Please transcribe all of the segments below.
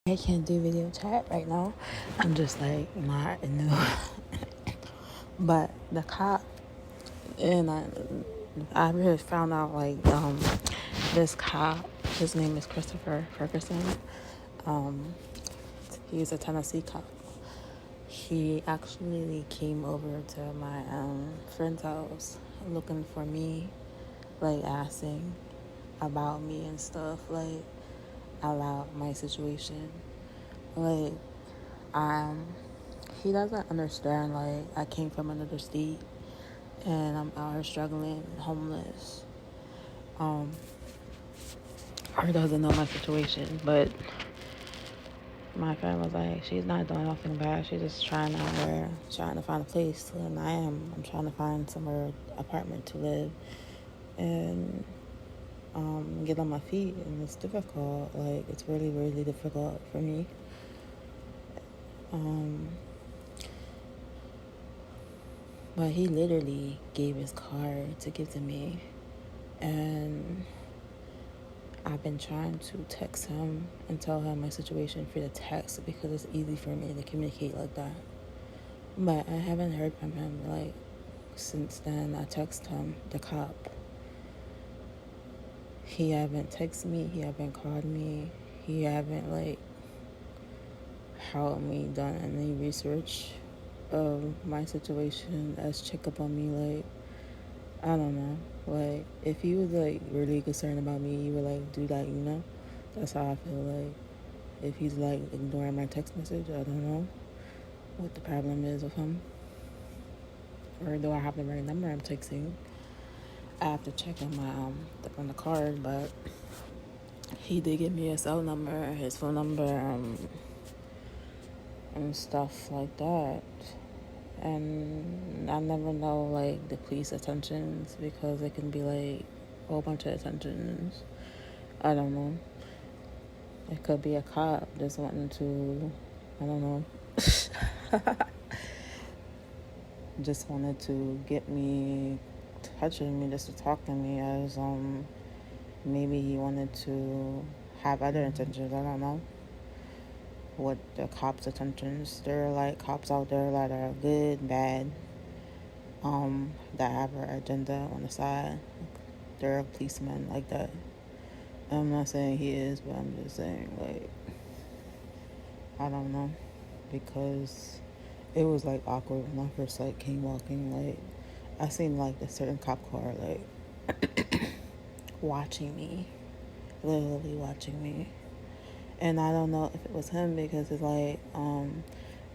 I can't do video chat right now. I'm just like not in the but the cop and I really found out like this cop, his name is Christopher Ferguson. He's a Tennessee cop. He actually came over to my friend's house looking for me, like asking about me and stuff, like about my situation. Like, he doesn't understand, like, I came from another state and I'm out here struggling, homeless. Or doesn't know my situation, but my friend was like, she's not doing nothing bad. She's just trying to find a place. And I'm trying to find somewhere, apartment to live and get on my feet. And it's difficult. Like, it's really, really difficult for me. But he literally gave his card to give to me. And I've been trying to text him and tell him my situation through the text because it's easy for me to communicate like that. But I haven't heard from him, like, since then. I text him, the cop. He haven't texted me. He haven't called me. He haven't, like, helped me done any research of my situation as check up on me. Like, I don't know. Like, if he was, like, really concerned about me, he would, like, do that, you know? That's how I feel. Like, if he's, like, ignoring my text message, I don't know what the problem is with him. Or do I have the right number I'm texting? I have to check on my on the card, but he did give me his cell number, his phone number, and stuff like that. And I never know, like, the police attentions because it can be, like, a whole bunch of attentions. I don't know. It could be a cop just wanting to, I don't know. Just wanted to get me, touching me, just to talk to me, as maybe he wanted to have other intentions. I don't know what the cops' intentions. There are, like, cops out there that are good, bad, that have an agenda on the side. There are policemen like that. I'm not saying he is, but I'm just saying, like, I don't know, because it was, like, awkward when I first, like, came walking. Like, I seen, like, a certain cop car, like, watching me, literally watching me. And I don't know if it was him because it's like,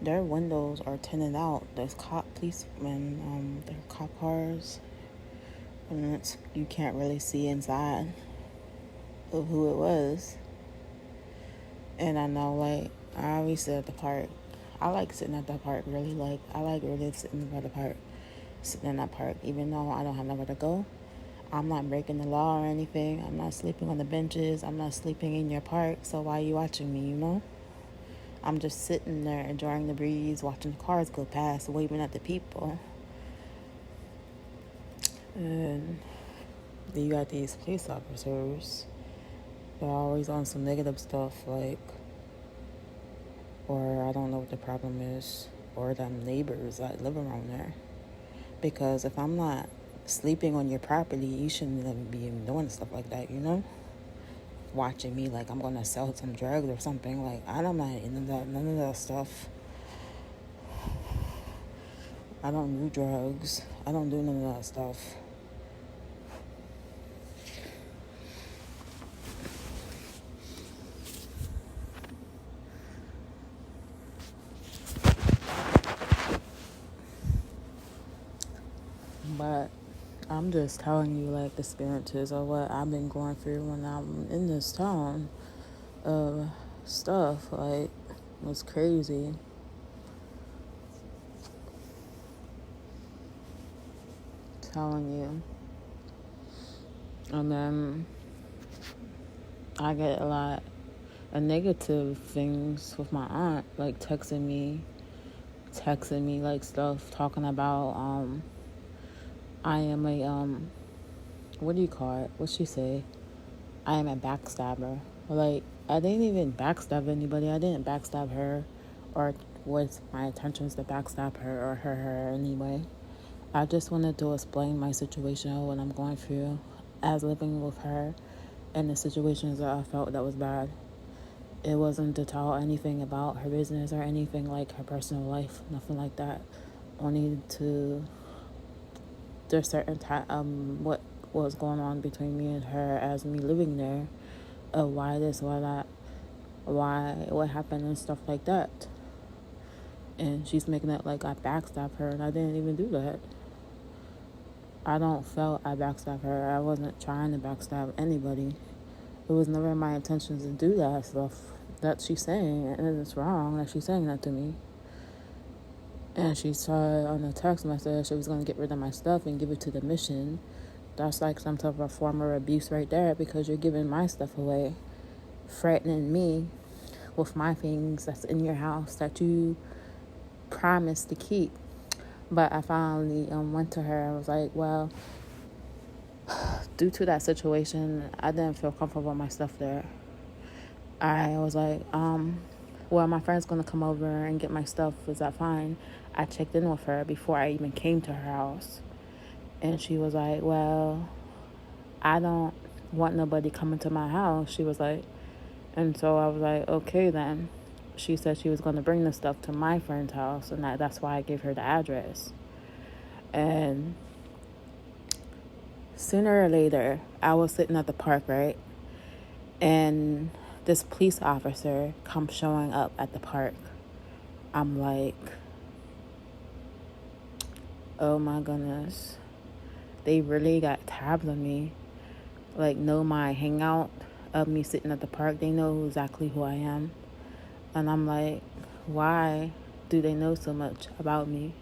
their windows are tinted out. There's policemen, their cop cars, and you can't really see inside of who it was. And I know, like, I always sit at the park. I like sitting at the park, really. Like, I like really sitting by the park, sitting in that park, even though I don't have nowhere to go. I'm not breaking the law or anything. I'm not sleeping on the benches. I'm not sleeping in your park. So why are you watching me, you know? I'm just sitting there enjoying the breeze, watching the cars go past, waving at the people. And you got these police officers. They're always on some negative stuff, like, or I don't know what the problem is, or them neighbors that live around there. Because if I'm not sleeping on your property, you shouldn't even be doing stuff like that, you know? Watching me like I'm gonna sell some drugs or something. Like, I'm not into that, none of that stuff. I don't do drugs. I don't do none of that stuff. But I'm just telling you, like, the experiences of what I've been going through when I'm in this town of stuff. Like, it was crazy. Telling you. And then I get a lot of negative things with my aunt, like texting me like stuff, talking about I am a what do you call it? What'd she say? I am a backstabber. Like, I didn't even backstab anybody. I didn't backstab her, or was my intentions to backstab her or hurt her anyway. I just wanted to explain my situation, what I'm going through as living with her, and the situations that I felt that was bad. It wasn't to tell anything about her business or anything like her personal life, nothing like that. Only to there's certain time what was going on between me and her as me living there, why this, why that, why what happened and stuff like that. And she's making it like I backstabbed her, and I didn't even do that. I don't feel I backstabbed her. I wasn't trying to backstab anybody. It was never my intention to do that stuff that she's saying, and it's wrong that she's saying that to me. And she said on a text message she was going to get rid of my stuff and give it to the mission. That's like some type of form of abuse right there, because you're giving my stuff away, threatening me with my things that's in your house that you promised to keep. But I finally went to her and was like, well, due to that situation, I didn't feel comfortable with my stuff there. I was like, well, my friend's going to come over and get my stuff. Is that fine? I checked in with her before I even came to her house. And she was like, well, I don't want nobody coming to my house. She was like, and so I was like, okay then. She said she was going to bring the stuff to my friend's house, and that's why I gave her the address. And sooner or later, I was sitting at the park, right? And this police officer comes showing up at the park. I'm like, oh my goodness. They really got tabs on me. Like, know my hangout of me sitting at the park. They know exactly who I am. And I'm like, why do they know so much about me?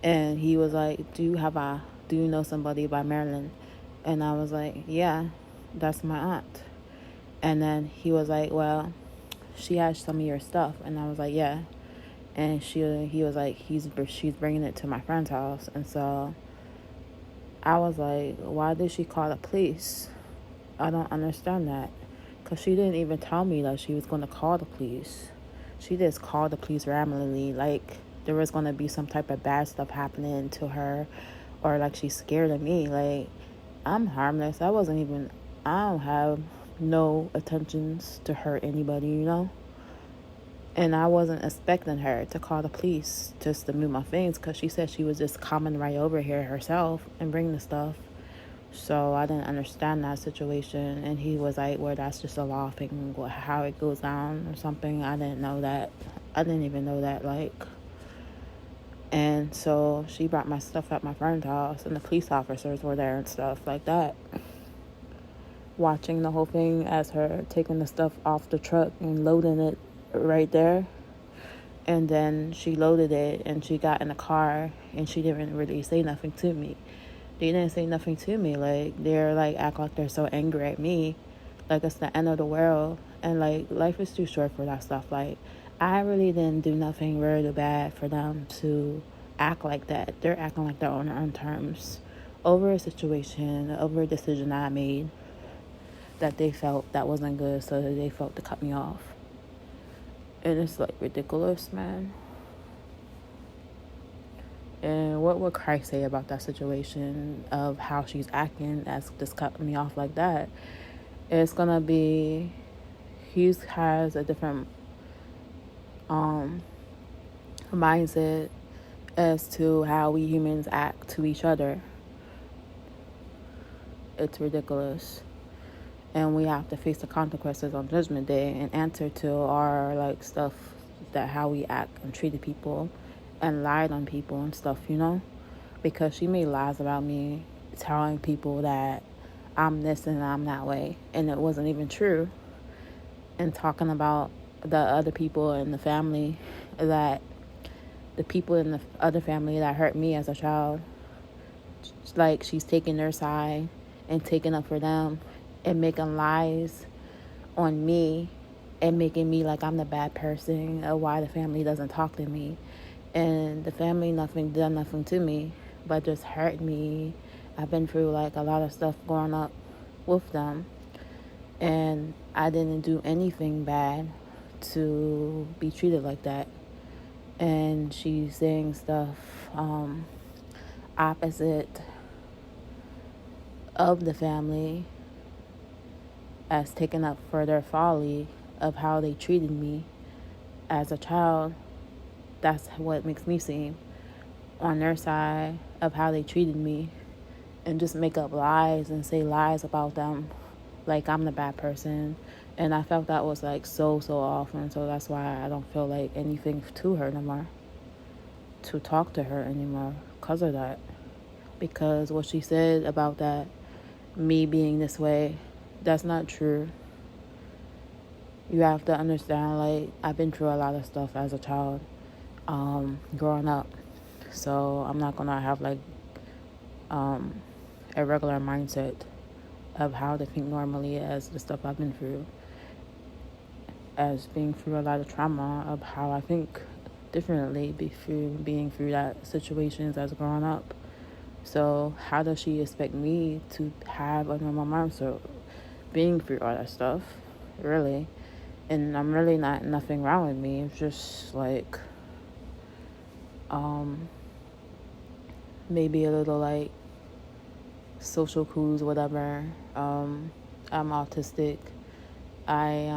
And he was like, do you know somebody by Maryland? And I was like, yeah, that's my aunt. And then he was like, well, she has some of your stuff. And I was like, yeah. And he was like, she's bringing it to my friend's house. And so I was like, why did she call the police? I don't understand that. Because she didn't even tell me that she was going to call the police. She just called the police randomly, like there was going to be some type of bad stuff happening to her, or like she's scared of me. Like, I'm harmless. I don't have no intentions to hurt anybody, you know? And I wasn't expecting her to call the police just to move my things, because she said she was just coming right over here herself and bring the stuff. So I didn't understand that situation. And he was like, well, that's just a law thing, how it goes down or something. I didn't know that. I didn't even know that, like. And so she brought my stuff at my friend's house, and the police officers were there and stuff like that, watching the whole thing as her taking the stuff off the truck and loading it right there. And then she loaded it and she got in the car, and she didn't really say nothing to me. They didn't say nothing to me. Like, they're like, act like they're so angry at me, like it's the end of the world. And like, life is too short for that stuff. Like, I really didn't do nothing really bad for them to act like that. They're acting like they're on their own terms over a situation, over a decision that I made that they felt that wasn't good, so they felt to cut me off. And it's like ridiculous, man. And what would Christ say about that situation of how she's acting as just cutting me off like that? It's gonna be, he has a different mindset as to how we humans act to each other. It's ridiculous. And we have to face the consequences on Judgment Day and answer to our like stuff, that how we act and treated people and lied on people and stuff, you know? Because she made lies about me, telling people that I'm this and I'm that way, and it wasn't even true. And talking about the other people in the family, that the people in the other family that hurt me as a child, like she's taking their side and taking up for them and making lies on me and making me like I'm the bad person, or why the family doesn't talk to me. And the family done nothing to me, but just hurt me. I've been through like a lot of stuff growing up with them. And I didn't do anything bad to be treated like that. And she's saying stuff opposite of the family as taking up for their folly of how they treated me as a child. That's what makes me seem on their side of how they treated me, and just make up lies and say lies about them like I'm the bad person. And I felt that was like so off, and so that's why I don't feel like anything to her no more, to talk to her anymore because of that. Because what she said about that, me being this way, that's not true. You have to understand, like, I've been through a lot of stuff as a child, growing up. So I'm not gonna have like a regular mindset of how to think normally as the stuff I've been through, as being through a lot of trauma, of how I think differently being through that situations as growing up. So how does she expect me to have a normal mindset being through all that stuff, really? And I'm really nothing wrong with me. It's just like maybe a little like social cues, whatever. I'm autistic. I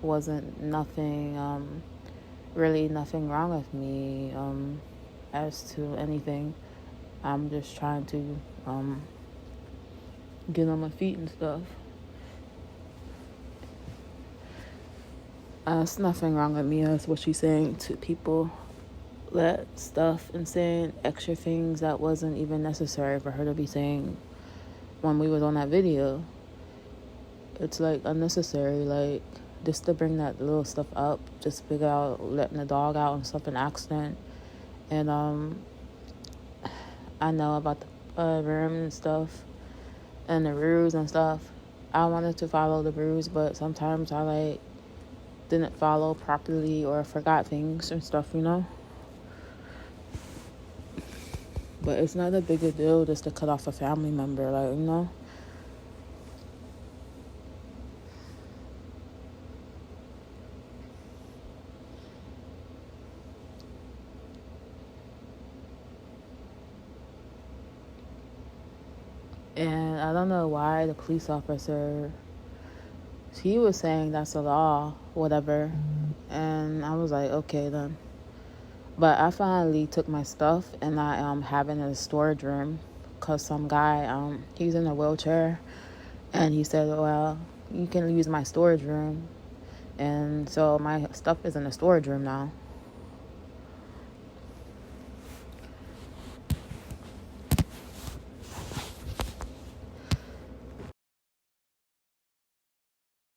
wasn't nothing really nothing wrong with me as to anything. I'm just trying to get on my feet and stuff. It's nothing wrong with me, that's what she's saying to people. That stuff and saying extra things that wasn't even necessary for her to be saying when we was on that video. It's like unnecessary, like just to bring that little stuff up, just figure out letting the dog out and stuff an accident. And I know about the room and stuff and the rules and stuff. I wanted to follow the rules, but sometimes I like didn't follow properly or forgot things and stuff, you know. But it's not a big a deal just to cut off a family member, like, you know. And I don't know why the police officer, he was saying that's the law, whatever. And I was like, okay then. But I finally took my stuff and I have it in a storage room, because some guy, he's in a wheelchair, and he said, well, you can use my storage room. And so my stuff is in the storage room now.